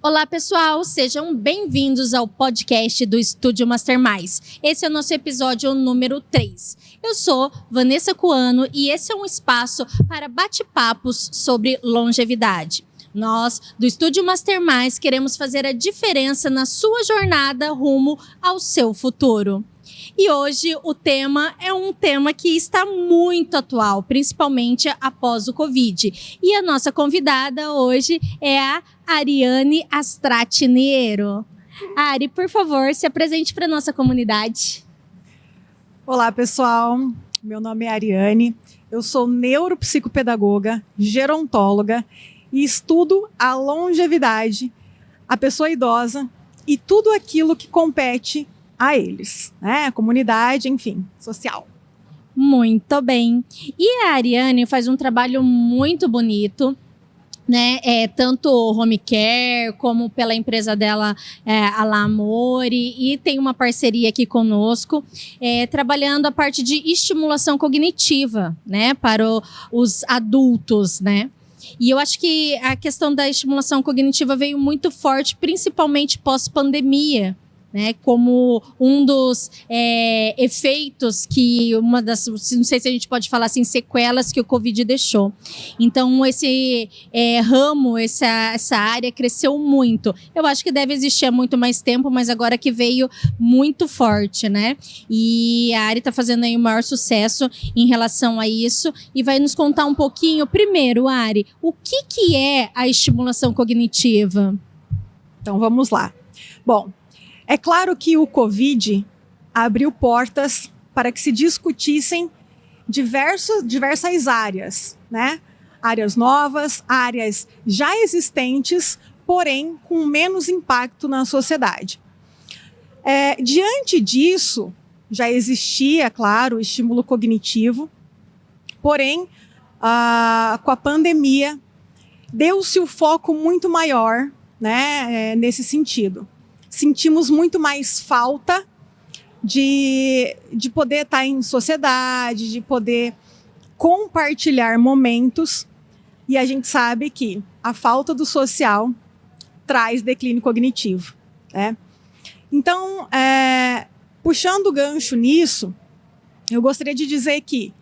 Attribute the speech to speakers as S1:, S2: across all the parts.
S1: Olá, pessoal! Sejam bem-vindos ao podcast do Estúdio Master Mais. Esse é o nosso episódio número 3. Eu sou Vanessa Cuano e esse é um espaço para bate-papos sobre longevidade. Nós, do Estúdio Master Mais, queremos fazer a diferença na sua jornada rumo ao seu futuro. E hoje o tema é um tema que está muito atual, principalmente após o Covid. E a nossa convidada hoje é a Ariane Astratiniero. Ari, por favor, se apresente para a nossa comunidade.
S2: Olá, pessoal. Meu nome é Ariane. Eu sou neuropsicopedagoga, gerontóloga e estudo a longevidade, a pessoa idosa e tudo aquilo que compete a eles, né? A comunidade, enfim, social.
S1: Muito bem. E a Ariane faz um trabalho muito bonito, né? Tanto home care como pela empresa dela, a La Amore, e tem uma parceria aqui conosco, trabalhando a parte de estimulação cognitiva, né? Para os adultos, né? E eu acho que a questão da estimulação cognitiva veio muito forte, principalmente pós-pandemia, né, como um dos efeitos que uma das, não sei se a gente pode falar assim, sequelas que o Covid deixou. Então, esse ramo, essa área cresceu muito. Eu acho que deve existir há muito mais tempo, mas agora que veio muito forte, né? E a Ari está fazendo aí o maior sucesso em relação a isso e vai nos contar um pouquinho. Primeiro, Ari, o que é a estimulação cognitiva?
S2: Então, vamos lá. Bom, é claro que o Covid abriu portas para que se discutissem diversas áreas, né? Áreas novas, áreas já existentes, porém com menos impacto na sociedade. Diante disso, já existia, claro, o estímulo cognitivo, porém, com a pandemia, deu-se o foco muito maior, né, nesse sentido. Sentimos muito mais falta de poder estar em sociedade, de poder compartilhar momentos. E a gente sabe que a falta do social traz declínio cognitivo, né? Então, puxando o gancho nisso, eu gostaria de dizer que,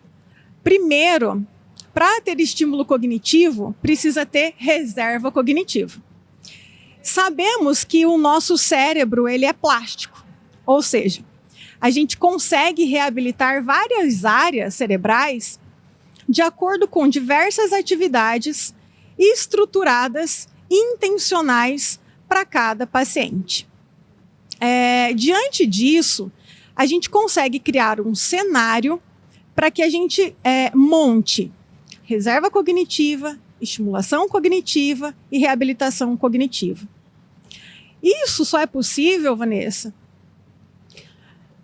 S2: primeiro, para ter estímulo cognitivo, precisa ter reserva cognitiva. Sabemos que o nosso cérebro ele é plástico, ou seja, a gente consegue reabilitar várias áreas cerebrais de acordo com diversas atividades estruturadas e intencionais para cada paciente. Diante disso, a gente consegue criar um cenário para que a gente monte reserva cognitiva, estimulação cognitiva e reabilitação cognitiva. Isso só é possível, Vanessa,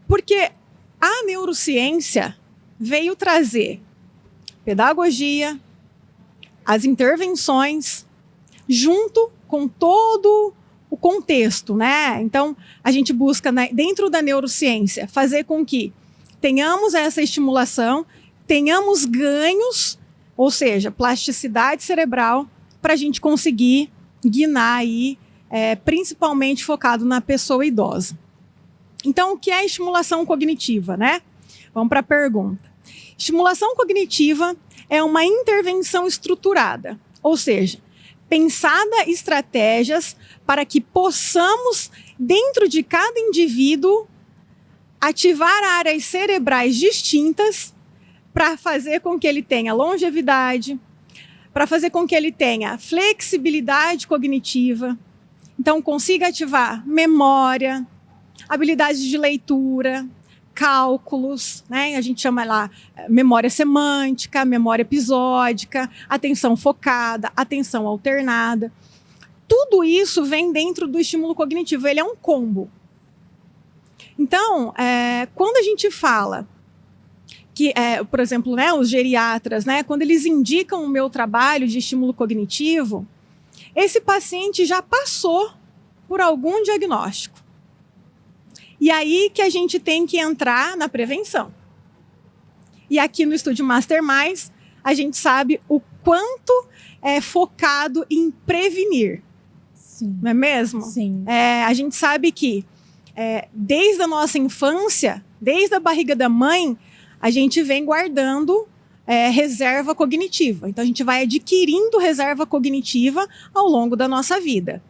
S2: porque a neurociência veio trazer pedagogia, as intervenções, junto com todo o contexto, né? Então, a gente busca, dentro da neurociência, fazer com que tenhamos essa estimulação, tenhamos ganhos, ou seja, plasticidade cerebral, para a gente conseguir guinar aí, principalmente focado na pessoa idosa. Então, o que é estimulação cognitiva, né? Vamos para a pergunta. Estimulação cognitiva é uma intervenção estruturada, ou seja, pensada estratégias para que possamos, dentro de cada indivíduo, ativar áreas cerebrais distintas para fazer com que ele tenha longevidade, para fazer com que ele tenha flexibilidade cognitiva, então consiga ativar memória, habilidades de leitura, cálculos, né? A gente chama lá memória semântica, memória episódica, atenção focada, atenção alternada. Tudo isso vem dentro do estímulo cognitivo, ele é um combo. Então, quando a gente fala que, por exemplo, né, os geriatras, né, quando eles indicam o meu trabalho de estímulo cognitivo, esse paciente já passou por algum diagnóstico. E aí que a gente tem que entrar na prevenção. E aqui no Estúdio Master Mais, a gente sabe o quanto é focado em prevenir.
S1: Sim.
S2: Não é mesmo?
S1: Sim.
S2: A gente sabe que desde a nossa infância, desde a barriga da mãe, a gente vem guardando reserva cognitiva. Então, a gente vai adquirindo reserva cognitiva ao longo da nossa vida.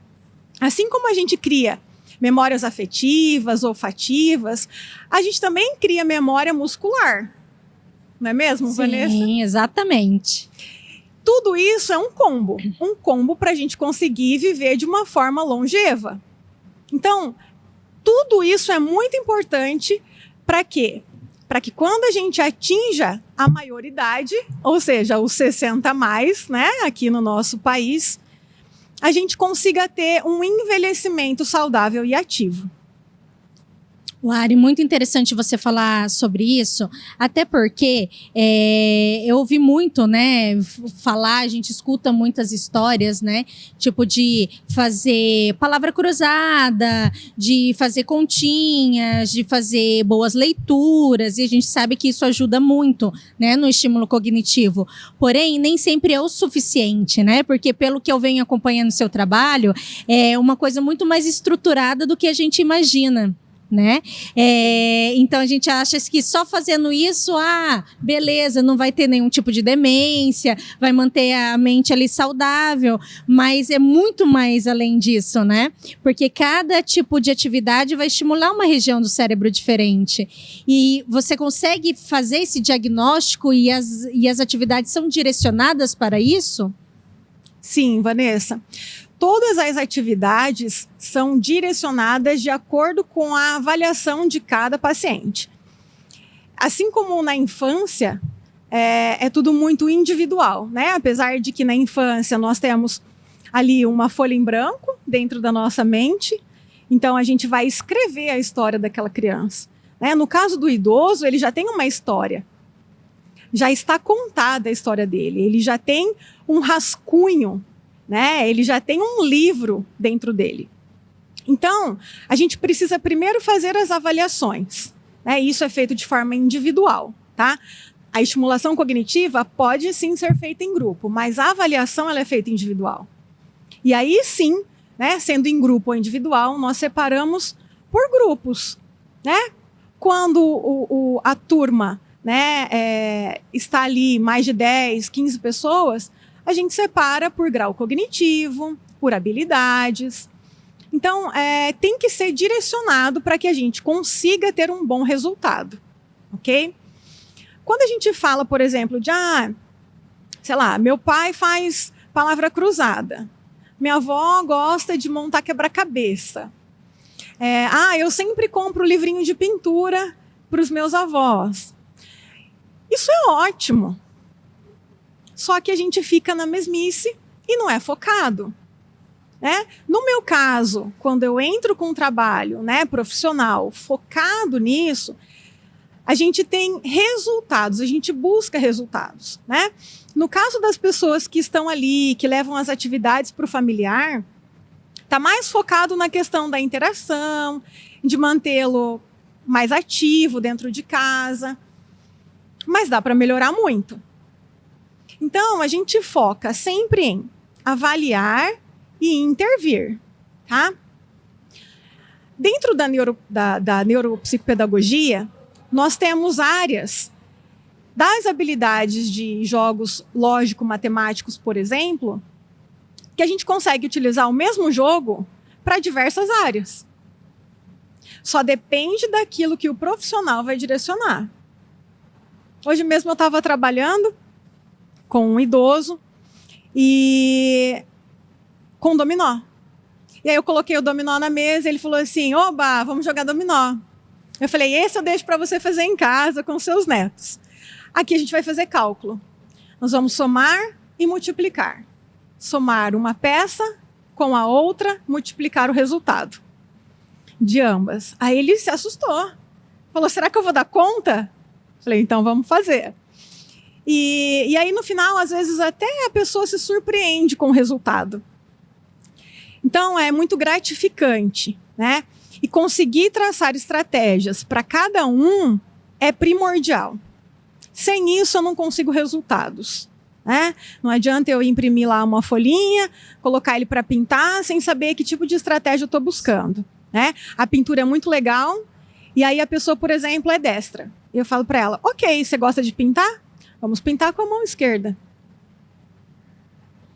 S2: Assim como a gente cria memórias afetivas, olfativas, a gente também cria memória muscular. Não é mesmo,
S1: Sim,
S2: Vanessa?
S1: Sim, exatamente.
S2: Tudo isso é um combo para a gente conseguir viver de uma forma longeva. Então, tudo isso é muito importante para quê? Para que quando a gente atinja a maioridade, ou seja, os 60 mais, né, aqui no nosso país, a gente consiga ter um envelhecimento saudável e ativo.
S1: Lari, muito interessante você falar sobre isso, até porque eu ouvi muito, né, falar, a gente escuta muitas histórias, né, tipo de fazer palavra cruzada, de fazer continhas, de fazer boas leituras, e a gente sabe que isso ajuda muito, né, no estímulo cognitivo. Porém, nem sempre é o suficiente, né, porque pelo que eu venho acompanhando o seu trabalho, é uma coisa muito mais estruturada do que a gente imagina. Né? Então a gente acha que só fazendo isso, beleza, não vai ter nenhum tipo de demência, vai manter a mente ali saudável, mas é muito mais além disso, né? Porque cada tipo de atividade vai estimular uma região do cérebro diferente. E você consegue fazer esse diagnóstico e as atividades são direcionadas para isso?
S2: Sim, Vanessa. Todas as atividades são direcionadas de acordo com a avaliação de cada paciente. Assim como na infância, é tudo muito individual, né? Apesar de que na infância nós temos ali uma folha em branco dentro da nossa mente, então a gente vai escrever a história daquela criança, né? No caso do idoso, ele já tem uma história, já está contada a história dele, ele já tem um rascunho, né? Ele já tem um livro dentro dele. Então, a gente precisa primeiro fazer as avaliações, né? Isso é feito de forma individual, tá? A estimulação cognitiva pode sim ser feita em grupo, mas a avaliação ela é feita individual. E aí sim, né, sendo em grupo ou individual, nós separamos por grupos, né? Quando a turma, né, está ali mais de 10, 15 pessoas, a gente separa por grau cognitivo, por habilidades. Então, tem que ser direcionado para que a gente consiga ter um bom resultado, ok? Quando a gente fala, por exemplo, de, sei lá, meu pai faz palavra cruzada, minha avó gosta de montar quebra-cabeça, eu sempre compro livrinho de pintura para os meus avós. Isso é ótimo. Só que a gente fica na mesmice e não é focado, né? No meu caso, quando eu entro com um trabalho, né, profissional focado nisso, a gente tem resultados, a gente busca resultados, né? No caso das pessoas que estão ali, que levam as atividades para o familiar, está mais focado na questão da interação, de mantê-lo mais ativo dentro de casa, mas dá para melhorar muito. Então, a gente foca sempre em avaliar e intervir, tá? Dentro da neuropsicopedagogia, nós temos áreas das habilidades de jogos lógico-matemáticos, por exemplo, que a gente consegue utilizar o mesmo jogo para diversas áreas. Só depende daquilo que o profissional vai direcionar. Hoje mesmo eu estava trabalhando com um idoso e com dominó. E aí eu coloquei o dominó na mesa e ele falou assim, oba, vamos jogar dominó. Eu falei, esse eu deixo para você fazer em casa com seus netos. Aqui a gente vai fazer cálculo. Nós vamos somar e multiplicar. Somar uma peça com a outra, multiplicar o resultado de ambas. Aí ele se assustou. Falou, será que eu vou dar conta? Falei, então vamos fazer. E aí, no final, às vezes, até a pessoa se surpreende com o resultado. Então, é muito gratificante, né? E conseguir traçar estratégias para cada um é primordial. Sem isso, eu não consigo resultados. né? Não adianta eu imprimir lá uma folhinha, colocar ele para pintar, sem saber que tipo de estratégia eu estou buscando, né? A pintura é muito legal, e aí a pessoa, por exemplo, é destra. Eu falo para ela, ok, você gosta de pintar? Vamos pintar com a mão esquerda.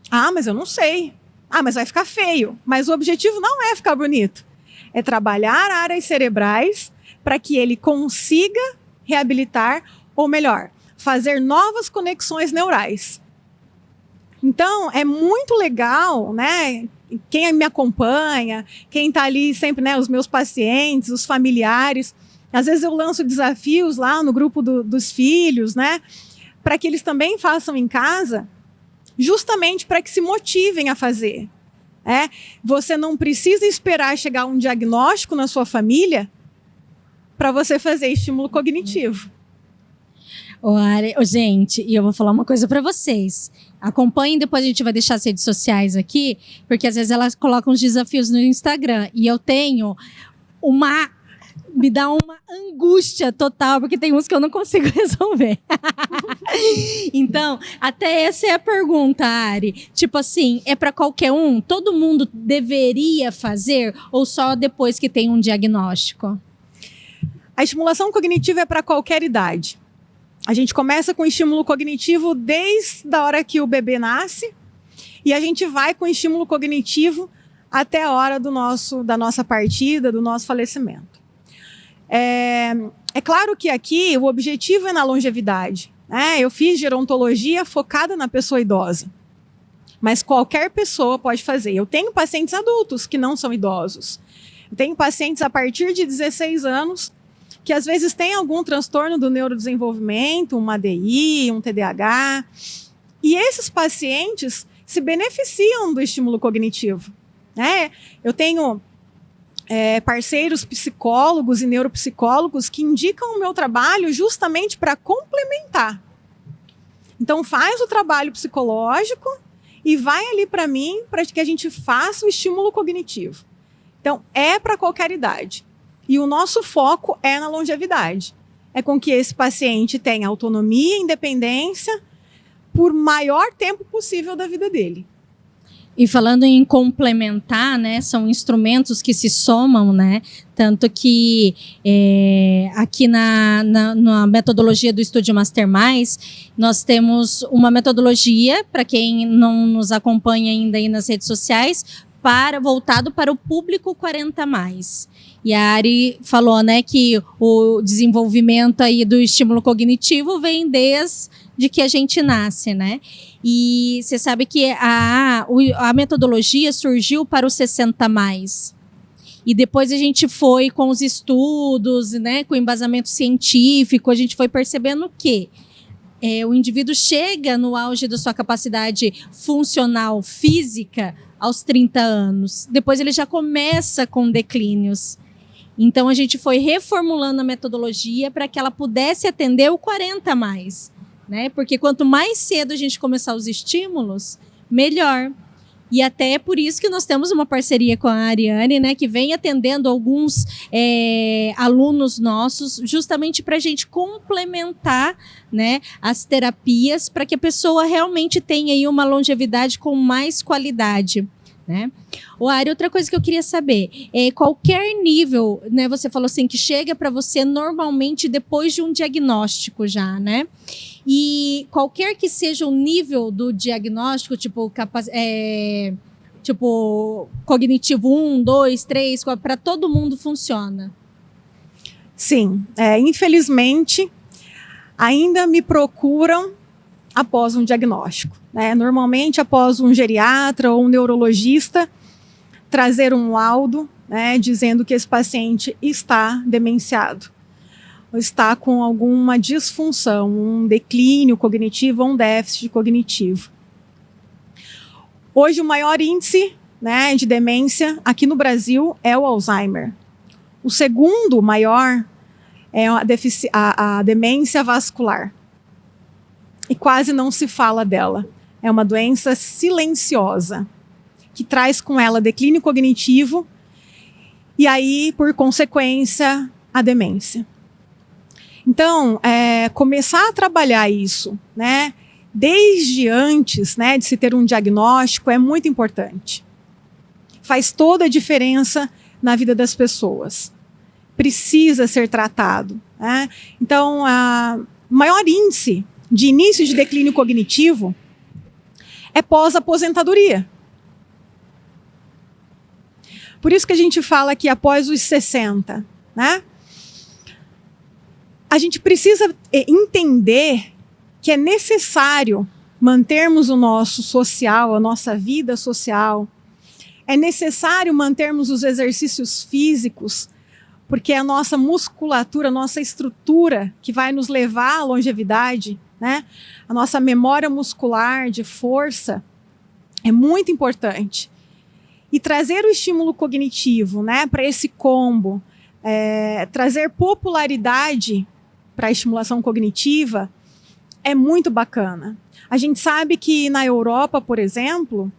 S2: Ah, mas eu não sei. Ah, mas vai ficar feio. Mas o objetivo não é ficar bonito. É trabalhar áreas cerebrais para que ele consiga reabilitar, ou melhor, fazer novas conexões neurais. Então, é muito legal, né? Quem me acompanha, quem está ali sempre, né? Os meus pacientes, os familiares. Às vezes eu lanço desafios lá no grupo dos filhos, né? Para que eles também façam em casa, justamente para que se motivem a fazer. Você não precisa esperar chegar um diagnóstico na sua família para você fazer estímulo cognitivo.
S1: Gente, e eu vou falar uma coisa para vocês. Acompanhem, depois a gente vai deixar as redes sociais aqui, porque às vezes elas colocam os desafios no Instagram. E eu tenho me dá uma angústia total, porque tem uns que eu não consigo resolver. Então, até essa é a pergunta, Ari. Tipo assim, é para qualquer um? Todo mundo deveria fazer? Ou só depois que tem um diagnóstico?
S2: A estimulação cognitiva é para qualquer idade. A gente começa com estímulo cognitivo desde a hora que o bebê nasce, e a gente vai com estímulo cognitivo até a hora da nossa partida, do nosso falecimento. É claro que aqui o objetivo é na longevidade, né? Eu fiz gerontologia focada na pessoa idosa, mas qualquer pessoa pode fazer. Eu tenho pacientes adultos que não são idosos. Eu tenho pacientes a partir de 16 anos que às vezes têm algum transtorno do neurodesenvolvimento, uma ADI, um TDAH. E esses pacientes se beneficiam do estímulo cognitivo, né? Eu tenho parceiros psicólogos e neuropsicólogos que indicam o meu trabalho justamente para complementar. Então faz o trabalho psicológico e vai ali para mim para que a gente faça o estímulo cognitivo. Então é para qualquer idade. E o nosso foco é na longevidade. É com que esse paciente tenha autonomia e independência por maior tempo possível da vida dele.
S1: E falando em complementar, né, são instrumentos que se somam, né, tanto que aqui na metodologia do Estúdio Masterminds, nós temos uma metodologia, para quem não nos acompanha ainda aí nas redes sociais, voltado para o público 40+. E a Ari falou, né, que o desenvolvimento aí do estímulo cognitivo vem desde que a gente nasce, né? E você sabe que a metodologia surgiu para os 60+. E depois a gente foi com os estudos, né, com o embasamento científico, a gente foi percebendo que o indivíduo chega no auge da sua capacidade funcional física aos 30 anos. Depois ele já começa com declínios. Então a gente foi reformulando a metodologia para que ela pudesse atender o 40+. Né? Porque quanto mais cedo a gente começar os estímulos, melhor. E até é por isso que nós temos uma parceria com a Ariane, né, que vem atendendo alguns alunos nossos, justamente para a gente complementar, né, as terapias, para que a pessoa realmente tenha aí uma longevidade com mais qualidade. Né? Ari, outra coisa que eu queria saber qualquer nível, né? Você falou assim que chega para você normalmente depois de um diagnóstico já, né? E qualquer que seja o nível do diagnóstico, tipo cognitivo 1, 2, 3, para todo mundo funciona?
S2: Sim, infelizmente ainda me procuram após um diagnóstico, né? Normalmente após um geriatra ou um neurologista trazer um laudo, né, dizendo que esse paciente está demenciado, ou está com alguma disfunção, um declínio cognitivo ou um déficit cognitivo. Hoje o maior índice, né, de demência aqui no Brasil é o Alzheimer. O segundo maior é a demência vascular. E quase não se fala dela. É uma doença silenciosa, que traz com ela declínio cognitivo e aí, por consequência, a demência. Então, começar a trabalhar isso, né, desde antes, né, de se ter um diagnóstico, é muito importante. Faz toda a diferença na vida das pessoas. Precisa ser tratado, né? Então, o maior índice de início de declínio cognitivo é pós-aposentadoria. Por isso que a gente fala que após os 60, né? A gente precisa entender que é necessário mantermos o nosso social, a nossa vida social. É necessário mantermos os exercícios físicos, porque é a nossa musculatura, a nossa estrutura que vai nos levar à longevidade, né? A nossa memória muscular de força é muito importante. E trazer o estímulo cognitivo, né, para esse combo, trazer popularidade para a estimulação cognitiva é muito bacana. A gente sabe que na Europa, por exemplo,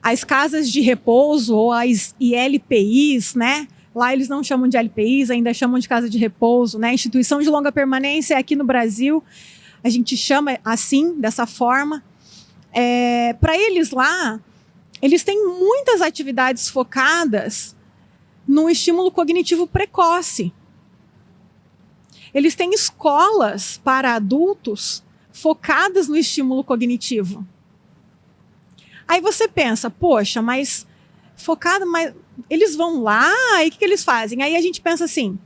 S2: as casas de repouso ou as ILPIs, né? Lá eles não chamam de LPIs, ainda chamam de casa de repouso, né? Instituição de longa permanência aqui no Brasil, a gente chama assim, dessa forma. Para eles lá, eles têm muitas atividades focadas no estímulo cognitivo precoce. Eles têm escolas para adultos focadas no estímulo cognitivo. Aí você pensa, poxa, mas focado, mas eles vão lá e o que eles fazem? Aí a gente pensa assim,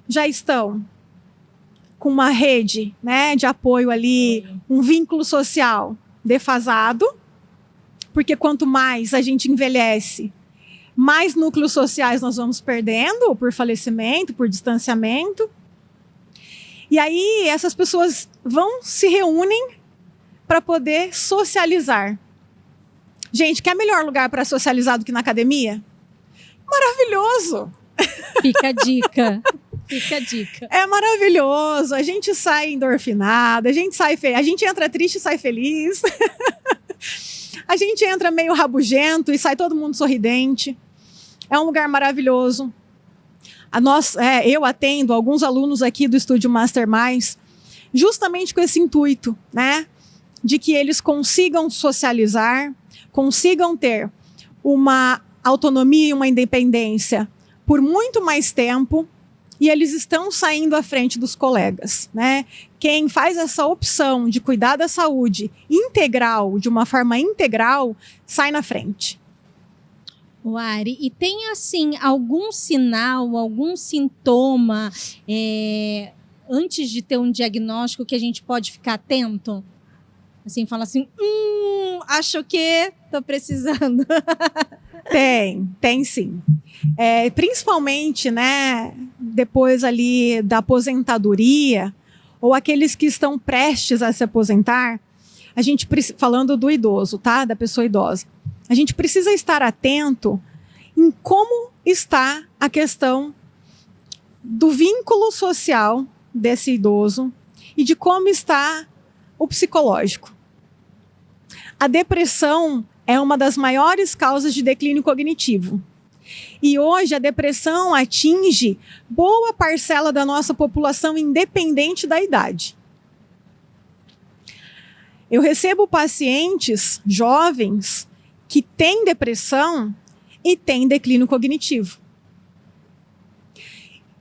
S2: já estão com uma rede, né, de apoio ali, um vínculo social defasado, porque quanto mais a gente envelhece, mais núcleos sociais nós vamos perdendo por falecimento, por distanciamento. E aí essas pessoas se reúnem para poder socializar. Gente, quer melhor lugar para socializar do que na academia? Maravilhoso!
S1: Fica a dica. Fica a dica.
S2: É maravilhoso. A gente sai endorfinada, a gente entra triste e sai feliz. A gente entra meio rabugento e sai todo mundo sorridente. É um lugar maravilhoso. Eu atendo alguns alunos aqui do Estúdio Master Mais, justamente com esse intuito, né? De que eles consigam socializar, consigam ter uma autonomia e uma independência por muito mais tempo, e eles estão saindo à frente dos colegas, né? Quem faz essa opção de cuidar da saúde integral, de uma forma integral, sai na frente.
S1: Ari, e tem assim algum sinal, algum sintoma antes de ter um diagnóstico que a gente pode ficar atento? Assim, fala assim, acho que tô precisando.
S2: Tem sim. Principalmente, né, depois ali da aposentadoria, ou aqueles que estão prestes a se aposentar, a gente, falando do idoso, tá? Da pessoa idosa, a gente precisa estar atento em como está a questão do vínculo social desse idoso e de como está o psicológico. A depressão é uma das maiores causas de declínio cognitivo. E hoje a depressão atinge boa parcela da nossa população, independente da idade. Eu recebo pacientes jovens que têm depressão e têm declínio cognitivo.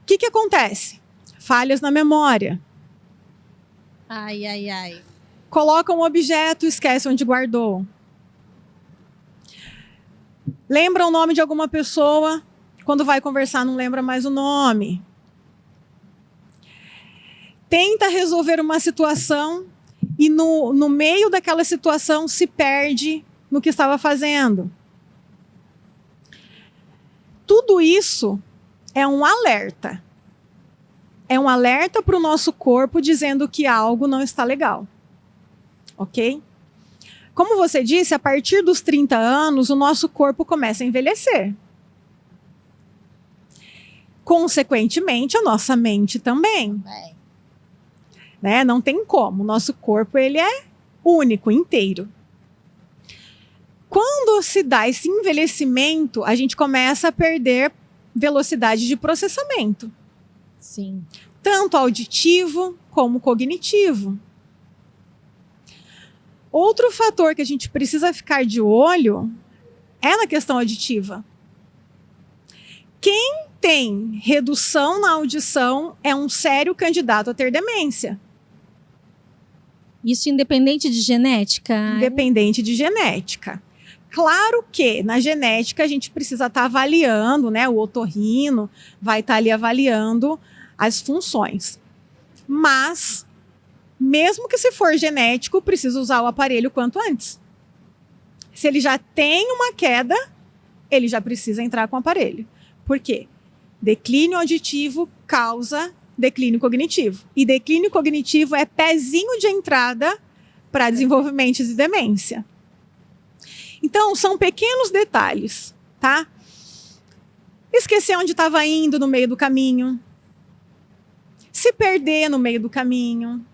S2: O que acontece? Falhas na memória.
S1: Ai.
S2: Colocam um objeto, esquece onde guardou. Lembra o nome de alguma pessoa, quando vai conversar não lembra mais o nome. Tenta resolver uma situação e no meio daquela situação se perde no que estava fazendo. Tudo isso é um alerta. É um alerta para o nosso corpo dizendo que algo não está legal. Ok? Como você disse, a partir dos 30 anos, o nosso corpo começa a envelhecer. Consequentemente, a nossa mente também. Né? Não tem como. O nosso corpo ele é único, inteiro. Quando se dá esse envelhecimento, a gente começa a perder velocidade de processamento.
S1: Sim.
S2: Tanto auditivo como cognitivo. Outro fator que a gente precisa ficar de olho é na questão auditiva. Quem tem redução na audição é um sério candidato a ter demência.
S1: Isso independente de genética?
S2: Independente de genética. Claro que na genética a gente precisa estar avaliando, né? O otorrino vai estar ali avaliando as funções. Mas, mesmo que se for genético, precisa usar o aparelho quanto antes. Se ele já tem uma queda, ele já precisa entrar com o aparelho. Por quê? Declínio auditivo causa declínio cognitivo. E declínio cognitivo é pezinho de entrada para desenvolvimento de demência. Então, são pequenos detalhes, tá? Esquecer onde estava indo no meio do caminho. Se perder no meio do caminho.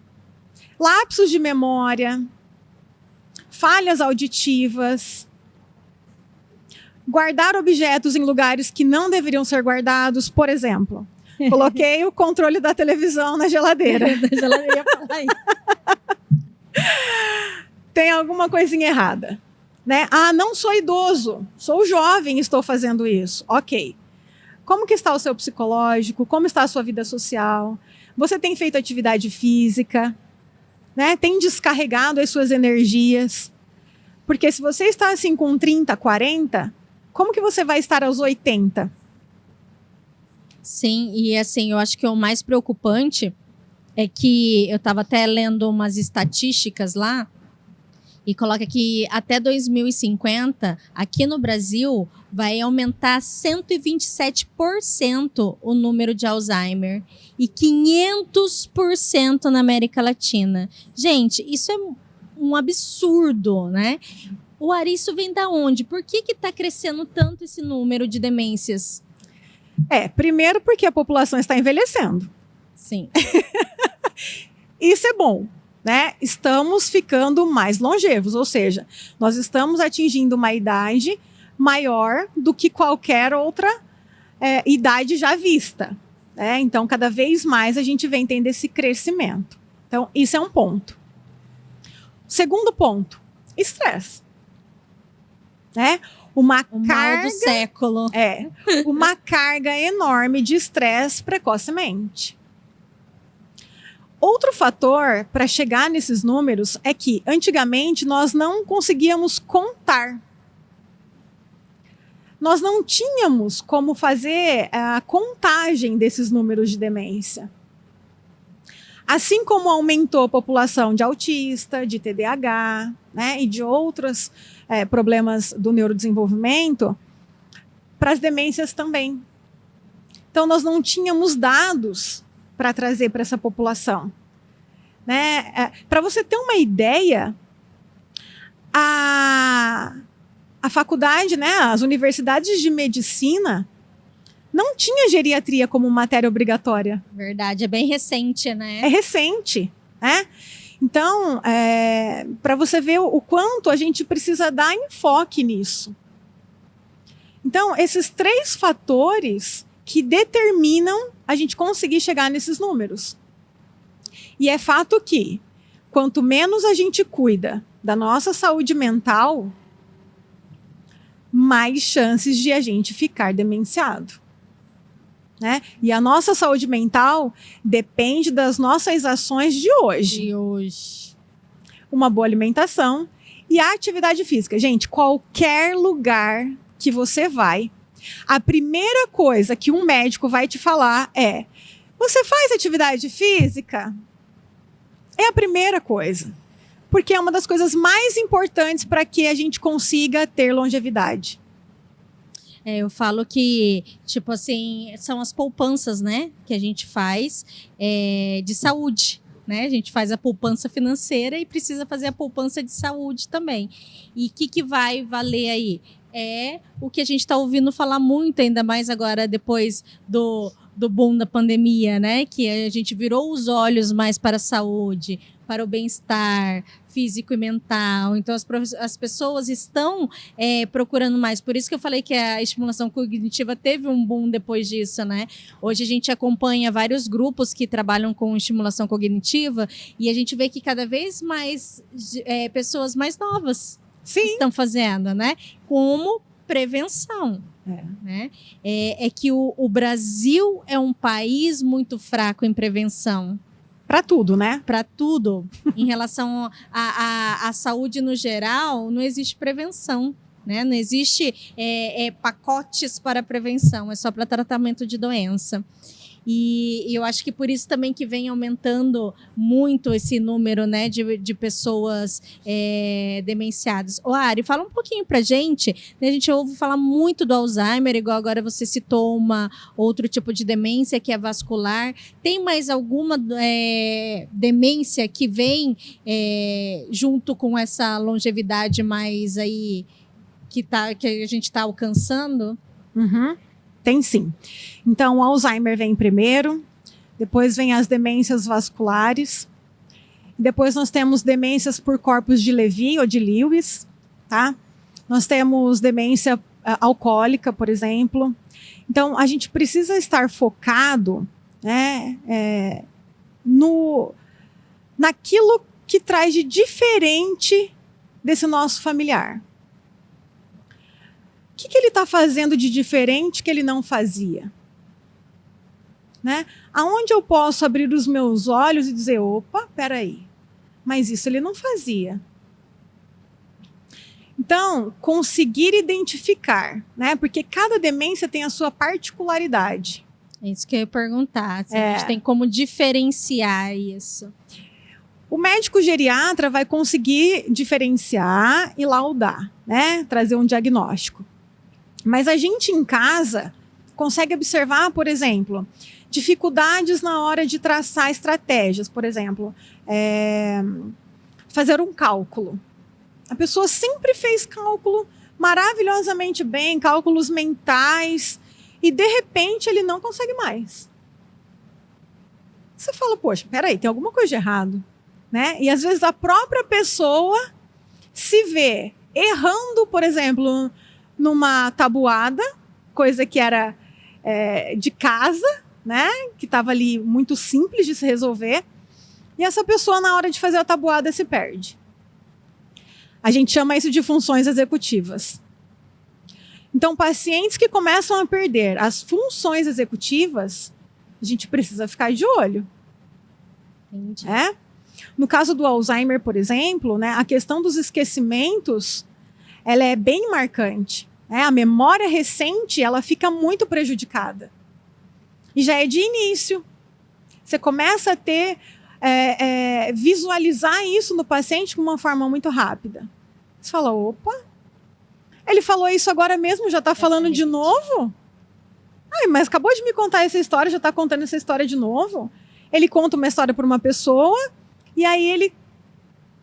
S2: Lapsos de memória. Falhas auditivas. Guardar objetos em lugares que não deveriam ser guardados. Por exemplo, coloquei o controle da televisão na geladeira.
S1: Da geladeira ia falar isso.
S2: Tem alguma coisinha errada. Né? Ah, não sou idoso, sou jovem e estou fazendo isso. Ok. Como que está o seu psicológico? Como está a sua vida social? Você tem feito atividade física? Né? Tem descarregado as suas energias? Porque se você está assim com 30, 40, como que você vai estar aos 80?
S1: Sim, e assim, eu acho que o mais preocupante é que eu estava até lendo umas estatísticas lá, e coloca que até 2050, aqui no Brasil, vai aumentar 127% o número de Alzheimer e 500% na América Latina. Gente, isso é um absurdo, né? O Ari, isso vem da onde? Por que está crescendo tanto esse número de demências?
S2: Primeiro porque a população está envelhecendo.
S1: Sim.
S2: Isso é bom. Né? Estamos ficando mais longevos, ou seja, nós estamos atingindo uma idade maior do que qualquer outra idade já vista. Né? Então, cada vez mais a gente vem tendo esse crescimento. Então, isso é um ponto. Segundo ponto, estresse. Né?
S1: O mal do século.
S2: Uma carga enorme de estresse precocemente. Outro fator para chegar nesses números é que, antigamente, nós não conseguíamos contar. Nós não tínhamos como fazer a contagem desses números de demência. Assim como aumentou a população de autista, de TDAH, né, e de outros problemas do neurodesenvolvimento, para as demências também. Então, nós não tínhamos dados para trazer para essa população. Né? Para você ter uma ideia, a faculdade, né, as universidades de medicina não tinha geriatria como matéria obrigatória.
S1: Verdade, é bem recente, né?
S2: É recente, né? Então, para você ver o quanto a gente precisa dar enfoque nisso. Então, esses 3 fatores que determinam a gente conseguir chegar nesses números. E é fato que, quanto menos a gente cuida da nossa saúde mental, mais chances de a gente ficar demenciado. Né? E a nossa saúde mental depende das nossas ações de hoje. Uma boa alimentação e a atividade física. Gente, qualquer lugar que você vai, a primeira coisa que um médico vai te falar é: você faz atividade física? É a primeira coisa. Porque é uma das coisas mais importantes para que a gente consiga ter longevidade.
S1: Eu falo que, tipo assim, são as poupanças, né? Que a gente faz de saúde. Né? A gente faz a poupança financeira e precisa fazer a poupança de saúde também. E o que vai valer aí? É o que a gente está ouvindo falar muito, ainda mais agora depois do do boom da pandemia, né? Que a gente virou os olhos mais para a saúde, para o bem-estar físico e mental. Então, as pessoas estão procurando mais. Por isso que eu falei que a estimulação cognitiva teve um boom depois disso, né? Hoje a gente acompanha vários grupos que trabalham com estimulação cognitiva e a gente vê que cada vez mais pessoas mais novas estão fazendo, né? Como prevenção. Né? É que o Brasil é um país muito fraco em prevenção.
S2: Para tudo, né?
S1: Para tudo. Em relação à saúde no geral, não existe prevenção. Né? Não existe pacotes para prevenção, é só para tratamento de doença. E eu acho que por isso também que vem aumentando muito esse número, né, de pessoas demenciadas. Ô Ari, fala um pouquinho pra gente, né, a gente ouve falar muito do Alzheimer, igual agora você citou outro tipo de demência que é vascular. Tem mais alguma demência que vem junto com essa longevidade mais aí que a gente está alcançando?
S2: Uhum. Tem sim. Então, o Alzheimer vem primeiro, depois vem as demências vasculares, depois nós temos demências por corpos de Levy ou de Lewis, tá? Nós temos demência alcoólica, por exemplo. Então, a gente precisa estar focado, né, naquilo que traz de diferente desse nosso familiar. O que ele está fazendo de diferente que ele não fazia? Né? Aonde eu posso abrir os meus olhos e dizer, opa, peraí, mas isso ele não fazia. Então, conseguir identificar, né? Porque cada demência tem a sua particularidade.
S1: É isso que eu ia perguntar, se a gente tem como diferenciar isso.
S2: O médico geriatra vai conseguir diferenciar e laudar, né? Trazer um diagnóstico. Mas a gente em casa consegue observar, por exemplo, dificuldades na hora de traçar estratégias. Por exemplo, fazer um cálculo. A pessoa sempre fez cálculo maravilhosamente bem, cálculos mentais, e de repente ele não consegue mais. Você fala, poxa, peraí, tem alguma coisa de errado, né? E às vezes a própria pessoa se vê errando, por exemplo, numa tabuada, coisa que era de casa, né? Que estava ali muito simples de se resolver. E essa pessoa, na hora de fazer a tabuada, se perde. A gente chama isso de funções executivas. Então, pacientes que começam a perder as funções executivas, a gente precisa ficar de olho.
S1: Entendi.
S2: No caso do Alzheimer, por exemplo, né, a questão dos esquecimentos, ela é bem marcante. A memória recente, ela fica muito prejudicada. E já é de início. Você começa a ter, visualizar isso no paciente de uma forma muito rápida. Você fala, opa, ele falou isso agora mesmo, já está falando de novo? Ai, mas acabou de me contar essa história, já está contando essa história de novo? Ele conta uma história para uma pessoa, e aí ele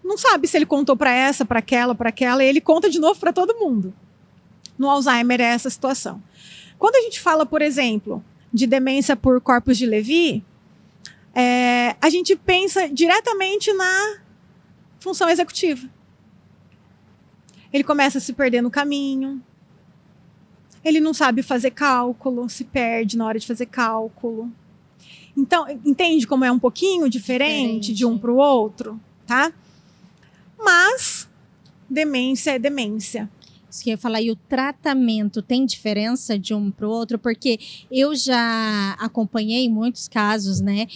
S2: não sabe se ele contou para essa, para aquela, e ele conta de novo para todo mundo. No Alzheimer é essa situação. Quando a gente fala, por exemplo, de demência por corpos de Levy, a gente pensa diretamente na função executiva. Ele começa a se perder no caminho, ele não sabe fazer cálculo, se perde na hora de fazer cálculo. Então, entende como é um pouquinho diferente de um para o outro, tá? Mas demência é demência.
S1: Isso que eu ia falar, e o tratamento tem diferença de um para o outro? Porque eu já acompanhei muitos casos, né,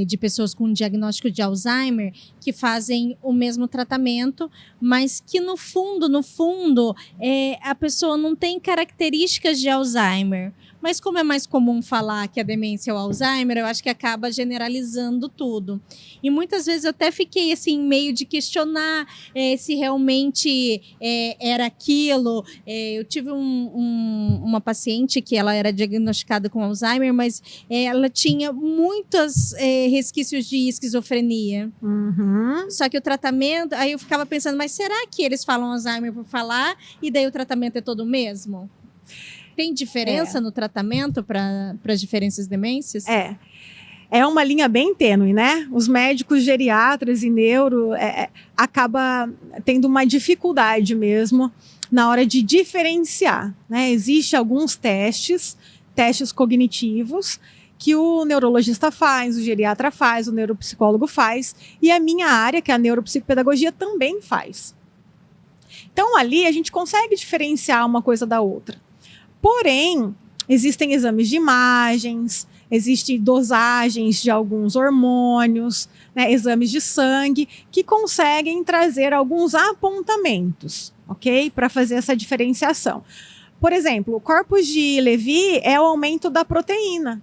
S1: de pessoas com diagnóstico de Alzheimer que fazem o mesmo tratamento, mas que no fundo, a pessoa não tem características de Alzheimer. Mas como é mais comum falar que a demência é o Alzheimer, eu acho que acaba generalizando tudo. E muitas vezes eu até fiquei assim, meio de questionar se realmente era aquilo. Eu tive uma paciente que ela era diagnosticada com Alzheimer, mas ela tinha muitos resquícios de esquizofrenia.
S2: Uhum.
S1: Só que o tratamento, aí eu ficava pensando, mas será que eles falam Alzheimer por falar e daí o tratamento é todo o mesmo? Tem diferença no tratamento para as diferentes demências?
S2: É uma linha bem tênue, né? Os médicos geriatras e neuro acaba tendo uma dificuldade mesmo na hora de diferenciar, né? Existem alguns testes cognitivos, que o neurologista faz, o geriatra faz, o neuropsicólogo faz, e a minha área, que é a neuropsicopedagogia, também faz. Então, ali a gente consegue diferenciar uma coisa da outra. Porém, existem exames de imagens, existem dosagens de alguns hormônios, né, exames de sangue, que conseguem trazer alguns apontamentos, ok? Para fazer essa diferenciação. Por exemplo, o corpus de Levy é o aumento da proteína.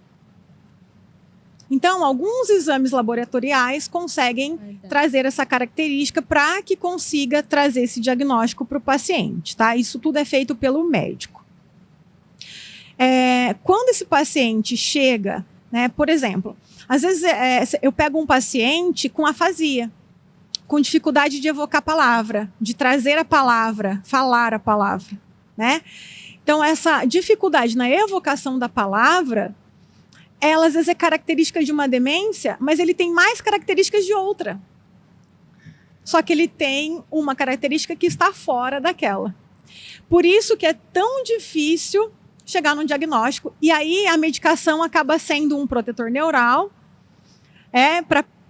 S2: Então, alguns exames laboratoriais conseguem trazer essa característica para que consiga trazer esse diagnóstico para o paciente, tá? Isso tudo é feito pelo médico. Quando esse paciente chega, né, por exemplo, às vezes eu pego um paciente com afasia, com dificuldade de evocar a palavra, de trazer a palavra, falar a palavra, né? Então, essa dificuldade na evocação da palavra, ela às vezes é característica de uma demência, mas ele tem mais características de outra. Só que ele tem uma característica que está fora daquela. Por isso que é tão difícil chegar num diagnóstico. E aí a medicação acaba sendo um protetor neural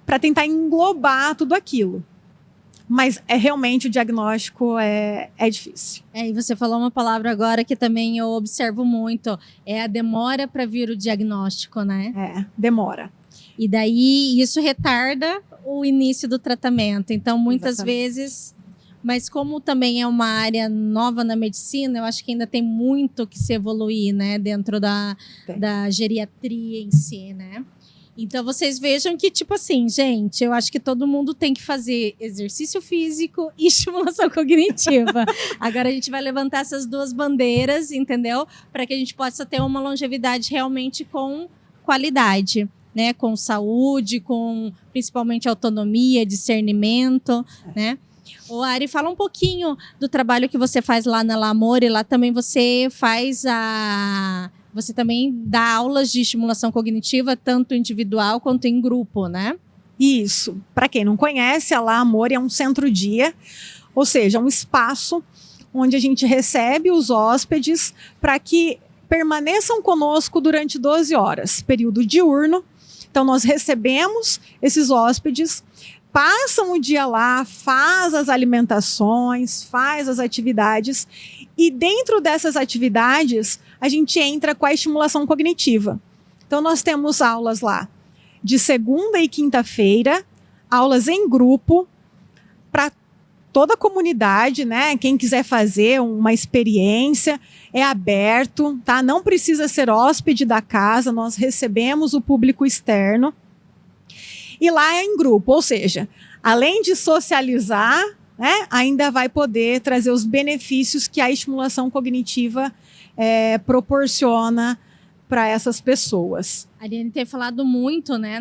S2: para tentar englobar tudo aquilo. Mas realmente o diagnóstico é difícil.
S1: E você falou uma palavra agora que também eu observo muito, é a demora para vir o diagnóstico, né?
S2: Demora.
S1: E daí isso retarda o início do tratamento. Então, muitas vezes... Mas como também é uma área nova na medicina, eu acho que ainda tem muito que se evoluir, né? Dentro da geriatria em si, né? Então, vocês vejam que, tipo assim, gente, eu acho que todo mundo tem que fazer exercício físico e estimulação cognitiva. Agora, a gente vai levantar essas duas bandeiras, entendeu? Para que a gente possa ter uma longevidade realmente com qualidade, né? Com saúde, com principalmente autonomia, discernimento, né? Ô, Ari, fala um pouquinho do trabalho que você faz lá na Lamore. Lá também você faz Você também dá aulas de estimulação cognitiva, tanto individual quanto em grupo, né?
S2: Isso. Para quem não conhece, a Lamore é um centro-dia, ou seja, um espaço onde a gente recebe os hóspedes para que permaneçam conosco durante 12 horas, período diurno. Então, nós recebemos esses hóspedes, passam o dia lá, faz as alimentações, faz as atividades, e dentro dessas atividades a gente entra com a estimulação cognitiva. Então nós temos aulas lá de segunda e quinta-feira, aulas em grupo para toda a comunidade, né? Quem quiser fazer uma experiência, é aberto, tá? Não precisa ser hóspede da casa, nós recebemos o público externo. E lá é em grupo, ou seja, além de socializar, né, ainda vai poder trazer os benefícios que a estimulação cognitiva proporciona para essas pessoas.
S1: A Ariane tem falado muito, né,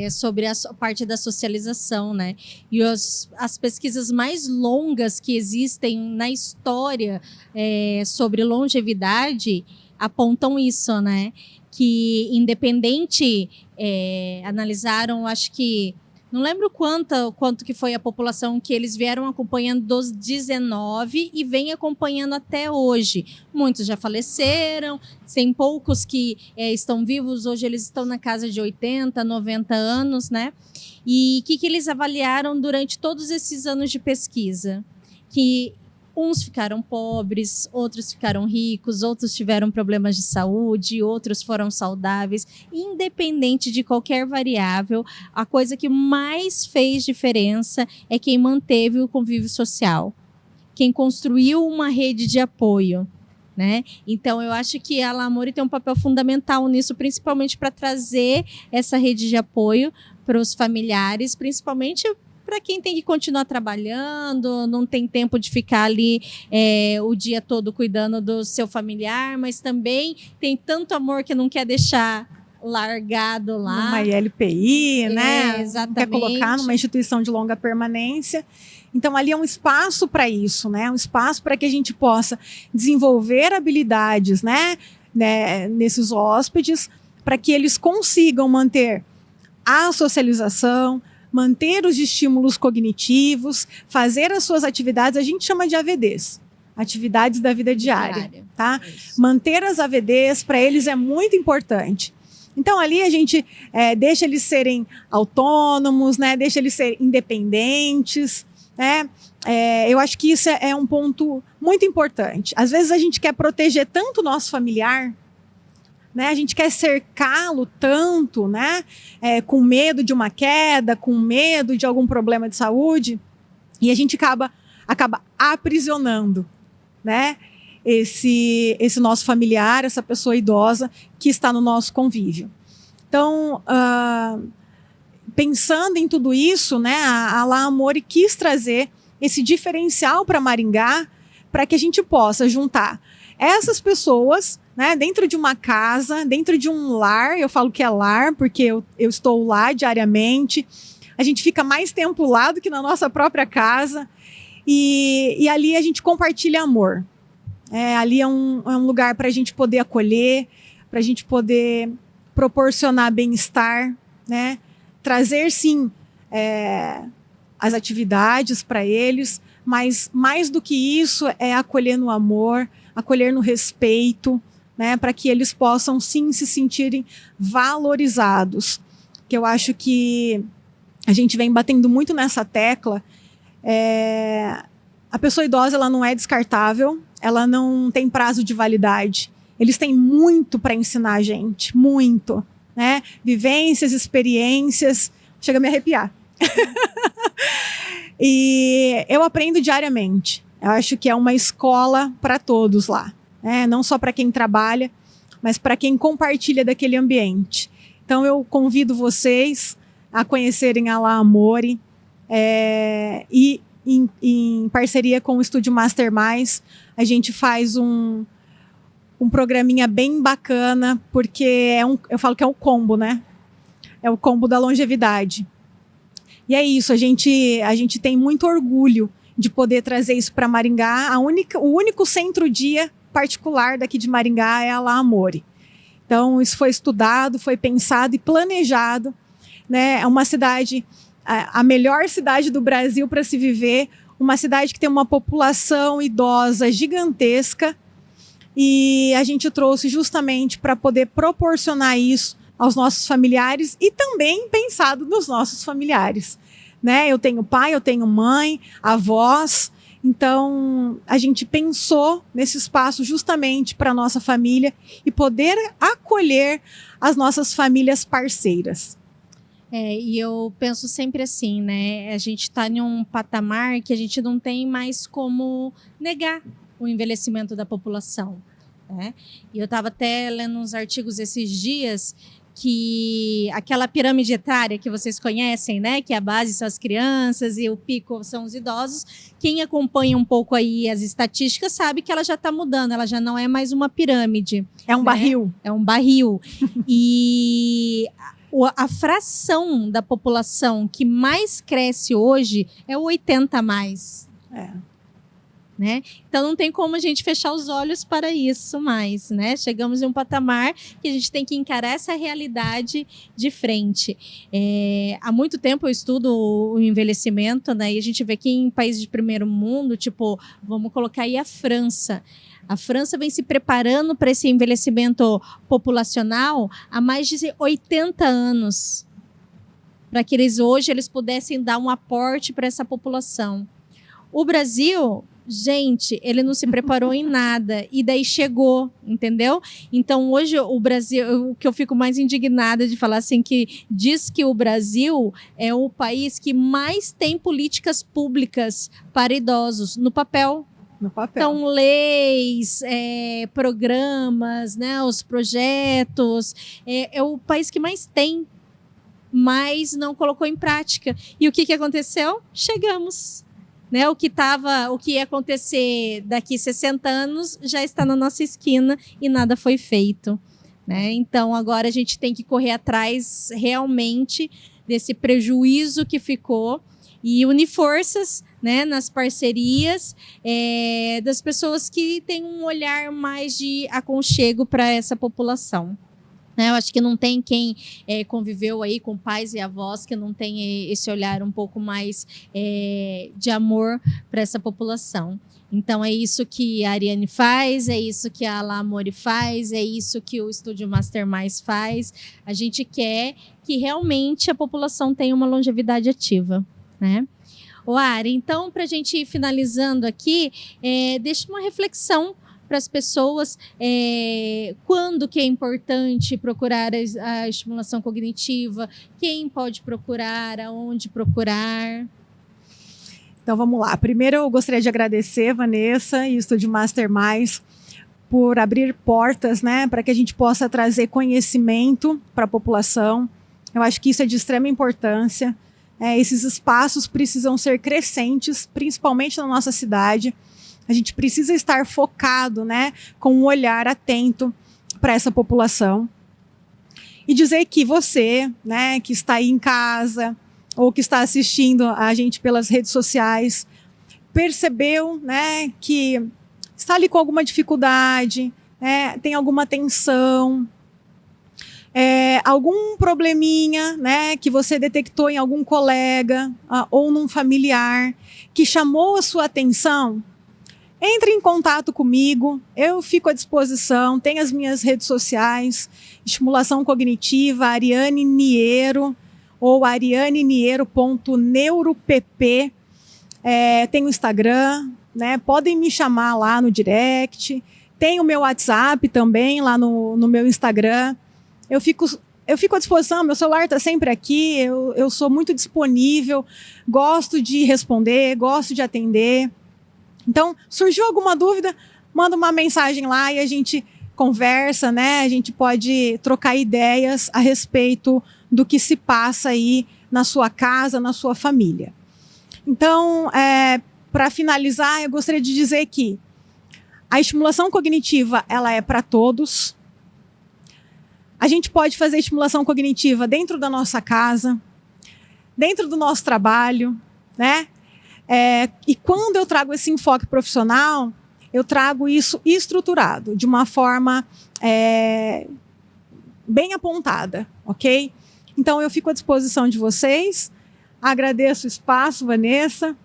S1: sobre a parte da socialização, né? E as pesquisas mais longas que existem na história sobre longevidade apontam isso, né? Que independente, analisaram, acho que, não lembro quanto que foi a população que eles vieram acompanhando dos 19 e vem acompanhando até hoje. Muitos já faleceram, tem poucos que estão vivos, hoje eles estão na casa de 80, 90 anos, né? E o que eles avaliaram durante todos esses anos de pesquisa? Que uns ficaram pobres, outros ficaram ricos, outros tiveram problemas de saúde, outros foram saudáveis. Independente de qualquer variável, a coisa que mais fez diferença é quem manteve o convívio social, quem construiu uma rede de apoio, né? Então, eu acho que a Lamore tem um papel fundamental nisso, principalmente para trazer essa rede de apoio para os familiares, principalmente para quem tem que continuar trabalhando, não tem tempo de ficar ali o dia todo cuidando do seu familiar, mas também tem tanto amor que não quer deixar largado lá.
S2: Uma ILPI, né?
S1: Exatamente.
S2: Quer colocar numa instituição de longa permanência. Então, ali é um espaço para isso, né? Um espaço para que a gente possa desenvolver habilidades, né, nesses hóspedes, para que eles consigam manter a socialização, manter os estímulos cognitivos, fazer as suas atividades, a gente chama de AVDs, atividades da vida diária, tá? Manter as AVDs para eles é muito importante. Então, ali a gente deixa eles serem autônomos, né? Deixa eles serem independentes, né? Eu acho que isso é um ponto muito importante. Às vezes a gente quer proteger tanto o nosso familiar, né? A gente quer cercá-lo tanto, né? Com medo de uma queda, com medo de algum problema de saúde, e a gente acaba aprisionando, né? Esse nosso familiar, essa pessoa idosa que está no nosso convívio. Então, pensando em tudo isso, né, a La Amore quis trazer esse diferencial para Maringá, para que a gente possa juntar essas pessoas, né, dentro de uma casa, dentro de um lar. Eu falo que é lar porque eu estou lá diariamente. A gente fica mais tempo lá do que na nossa própria casa. E ali a gente compartilha amor. Ali é um lugar para a gente poder acolher, para a gente poder proporcionar bem-estar, né? Trazer, sim, as atividades para eles, mas mais do que isso é acolher no amor, acolher no respeito, né? Para que eles possam, sim, se sentirem valorizados. Que eu acho que a gente vem batendo muito nessa tecla. A pessoa idosa, ela não é descartável, ela não tem prazo de validade. Eles têm muito para ensinar a gente, muito, né? Vivências, experiências, chega a me arrepiar. E eu aprendo diariamente. Eu acho que é uma escola para todos lá, né? Não só para quem trabalha, mas para quem compartilha daquele ambiente. Então eu convido vocês a conhecerem a La Amore, e em parceria com o Estúdio Master Mais, a gente faz um programinha bem bacana, porque eu falo que é um combo, né? É o combo da longevidade. E é isso, a gente tem muito orgulho de poder trazer isso para Maringá. O único centro-dia particular daqui de Maringá é a La Amore. Então, isso foi estudado, foi pensado e planejado, né? É uma cidade, a melhor cidade do Brasil para se viver, uma cidade que tem uma população idosa gigantesca, e a gente trouxe justamente para poder proporcionar isso aos nossos familiares e também pensado nos nossos familiares, né? Eu tenho pai, eu tenho mãe, avós, então a gente pensou nesse espaço justamente para a nossa família e poder acolher as nossas famílias parceiras.
S1: E eu penso sempre assim, né? A gente está em um patamar que a gente não tem mais como negar o envelhecimento da população, né? E eu estava até lendo uns artigos esses dias que aquela pirâmide etária que vocês conhecem, né? Que a base são as crianças e o pico são os idosos. Quem acompanha um pouco aí as estatísticas sabe que ela já está mudando, ela já não é mais uma pirâmide.
S2: É um barril.
S1: É um barril. E a fração da população que mais cresce hoje é o 80 a mais. Né? Então não tem como a gente fechar os olhos para isso mais, né? Chegamos em um patamar que a gente tem que encarar essa realidade de frente. Há muito tempo eu estudo o envelhecimento, né? E a gente vê que em países de primeiro mundo, tipo, vamos colocar aí a França. A França vem se preparando para esse envelhecimento populacional há mais de 80 anos, para que hoje eles pudessem dar um aporte para essa população. O Brasil, gente, ele não se preparou em nada e daí chegou, entendeu? Então hoje o Brasil, o que eu fico mais indignada de falar assim, que diz que o Brasil é o país que mais tem políticas públicas para idosos no papel. Então, leis, programas, né, os projetos, é o país que mais tem, mas não colocou em prática. E o que aconteceu? Chegamos. Né, o que ia acontecer daqui 60 anos já está na nossa esquina e nada foi feito, né? Então agora a gente tem que correr atrás realmente desse prejuízo que ficou e unir forças, né, nas parcerias das pessoas que têm um olhar mais de aconchego para essa população. Eu acho que não tem quem conviveu aí com pais e avós que não tem esse olhar um pouco mais de amor para essa população. Então, é isso que a Ariane faz, é isso que a Alamore faz, é isso que o Estúdio Master Mais faz. A gente quer que realmente a população tenha uma longevidade ativa, né? Ari, então, para a gente ir finalizando aqui, deixa uma reflexão para as pessoas, quando que é importante procurar a estimulação cognitiva, quem pode procurar, aonde procurar.
S2: Então vamos lá. Primeiro eu gostaria de agradecer, Vanessa e o Estúdio Master Mais por abrir portas, né, para que a gente possa trazer conhecimento para a população. Eu acho que isso é de extrema importância. Esses espaços precisam ser crescentes, principalmente na nossa cidade. A gente precisa estar focado, né, com um olhar atento para essa população. E dizer que você, né, que está aí em casa ou que está assistindo a gente pelas redes sociais, percebeu, né, que está ali com alguma dificuldade, né, tem alguma tensão, algum probleminha, né, que você detectou em algum colega ou num familiar que chamou a sua atenção. Entre em contato comigo, eu fico à disposição, tem as minhas redes sociais, Estimulação Cognitiva, Ariane Niero, ou arianeniero.neuropp, tem o Instagram, né? Podem me chamar lá no direct, tem o meu WhatsApp também lá no meu Instagram, eu fico à disposição, meu celular está sempre aqui, eu sou muito disponível, gosto de responder, gosto de atender. Então, surgiu alguma dúvida, manda uma mensagem lá e a gente conversa, né? A gente pode trocar ideias a respeito do que se passa aí na sua casa, na sua família. Então, para finalizar, eu gostaria de dizer que a estimulação cognitiva, ela é para todos. A gente pode fazer estimulação cognitiva dentro da nossa casa, dentro do nosso trabalho, né? E quando eu trago esse enfoque profissional, eu trago isso estruturado, de uma forma bem apontada, ok? Então, eu fico à disposição de vocês, agradeço o espaço, Vanessa,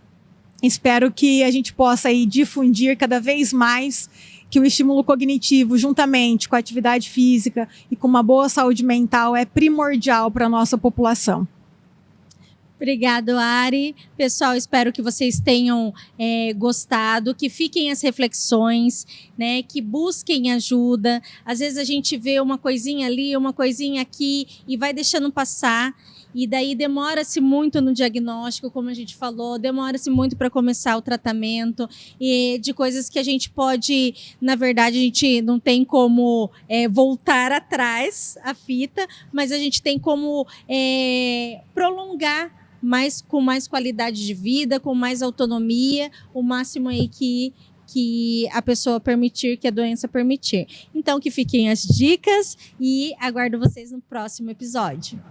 S2: espero que a gente possa aí difundir cada vez mais que o estímulo cognitivo, juntamente com a atividade física e com uma boa saúde mental, é primordial para a nossa população.
S1: Obrigado, Ari. Pessoal, espero que vocês tenham gostado, que fiquem as reflexões, né, que busquem ajuda. Às vezes a gente vê uma coisinha ali, uma coisinha aqui e vai deixando passar. E daí demora-se muito no diagnóstico, como a gente falou, demora-se muito para começar o tratamento, e de coisas que a gente pode, na verdade, a gente não tem como voltar atrás a fita, mas a gente tem como prolongar com mais qualidade de vida, com mais autonomia, o máximo aí que a pessoa permitir, que a doença permitir. Então, que fiquem as dicas e aguardo vocês no próximo episódio.